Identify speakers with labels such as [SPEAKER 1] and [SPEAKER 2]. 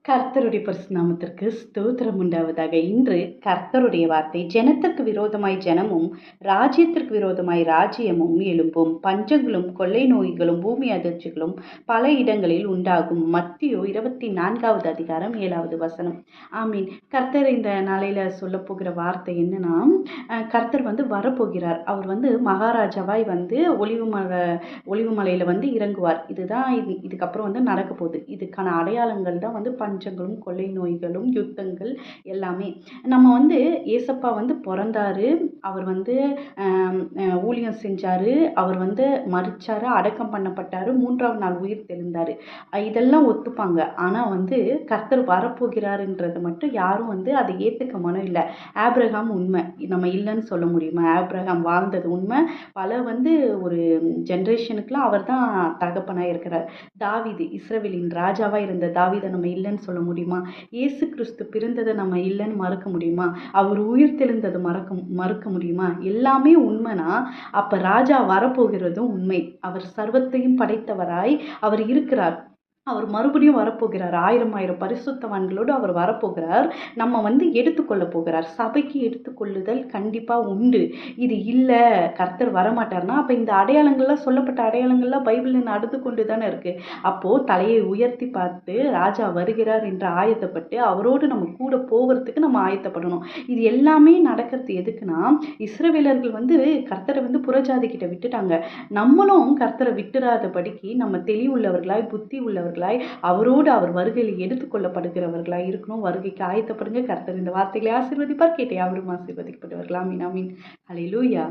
[SPEAKER 1] கர்த்தருடைய பரிசு நாமத்திற்கு ஸ்தோத்திரம் உண்டாவதாக. இன்று கர்த்தருடைய வார்த்தை, ஜனத்திற்கு விரோதமாய் ஜனமும் ராஜ்யத்திற்கு விரோதமாய் ராஜ்யமும் எழும்பும், பஞ்சங்களும் கொள்ளை நோய்களும் பூமி அதிர்ச்சிகளும் பல இடங்களில் உண்டாகும். மத்தியோ 24வது அதிகாரம் 7வது வசனம். ஆமீன். கர்த்தர் இந்த நாளையில சொல்ல போகிற வார்த்தை என்னன்னா, கர்த்தர் வரப்போகிறார். அவர் மகாராஜாவாய் ஒலிவு மலையில இறங்குவார். இதுதான் இதுக்கப்புறம் நடக்க போகுது. இதுக்கான அடையாளங்கள் தான் பஞ்சங்களும் கொள்ளை நோய்களும் யுத்தங்கள் எல்லாமே. நம்ம ஏசப்பா பிறந்தாரு, அவர் ஊழியம் செஞ்சாரு, அவர் மரிச்சாரு, அடக்கம் பண்ணப்பட்டாரு, 3ஆவது நாள் உயிர் தெழுந்தாரு. இதெல்லாம் ஒத்துப்பாங்க. ஆனா கர்த்தர் வரப்போகிறாருன்றது மட்டும் யாரும் அதை ஏத்துக்க மனம் இல்லை. ஆபிரகாம் உண்மை, நம்ம இல்லைன்னு சொல்ல முடியுமா? ஆபிரகாம் வாழ்ந்தது உண்மை. பல ஒரு ஜென்ரேஷனுக்குலாம் அவர் தான் தகப்பனாக இருக்கிறார். தாவீது, இஸ்ரவேலின் ராஜாவாக இருந்த தாவீதை நம்ம இல்லைன்னு சொல்ல முடியுமா? இயேசு கிறிஸ்து பிறந்ததை நம்ம இல்லைன்னு மறக்க முடியுமா? அவர் உயிர் தெழுந்ததை மறுக்க முடியுமா? எல்லாமே உண்மைனா அப்ப ராஜா வரப்போகிறதும் உண்மை. அவர் சர்வத்தையும் படைத்தவராய் அவர் இருக்கிறார். அவர் மறுபடியும் வரப்போகிறார். 1000 பரிசுத்தவான்களோடு அவர் வரப்போகிறார். நம்ம எடுத்துக்கொள்ள போகிறார். சபைக்கு எடுத்துக்கொள்ளுதல் கண்டிப்பாக உண்டு. இது இல்லை, கர்த்தர் வரமாட்டார்னா அப்போ இந்த அடையாளங்கள்லாம், சொல்லப்பட்ட அடையாளங்கள்லாம் பைபிளில் நடந்து கொண்டு தானே இருக்குது. அப்போது தலையை உயர்த்தி பார்த்து ராஜா வருகிறார் என்று ஆயத்தப்பட்டு அவரோடு நம்ம கூட போகிறதுக்கு நம்ம ஆயத்தப்படணும். இது எல்லாமே நடக்கிறது எதுக்குன்னா, இஸ்ரவேலர்கள் கர்த்தரை புறஜாதிக்கிட்ட விட்டுட்டாங்க. நம்மளும் கர்த்தரை விட்டுறாதபடிக்கு நம்ம தெளிவுள்ளவர்களாய், புத்தி உள்ளவர்களாய், அவரோடு அவர் வருகையில் எடுத்துக்கொள்ளப்படுகிறவர்களாய் இருக்கணும். வருகைக்கு ஆயத்தப்படுங்க. கர்த்தர் இந்த வார்த்தைகளை ஆசீர்வதிப்பார். கேட்டு யாவரும் ஆசீர்வதிக்கப்பட்டவர்களாம். ஆமீன். ஹல்லேலூயா.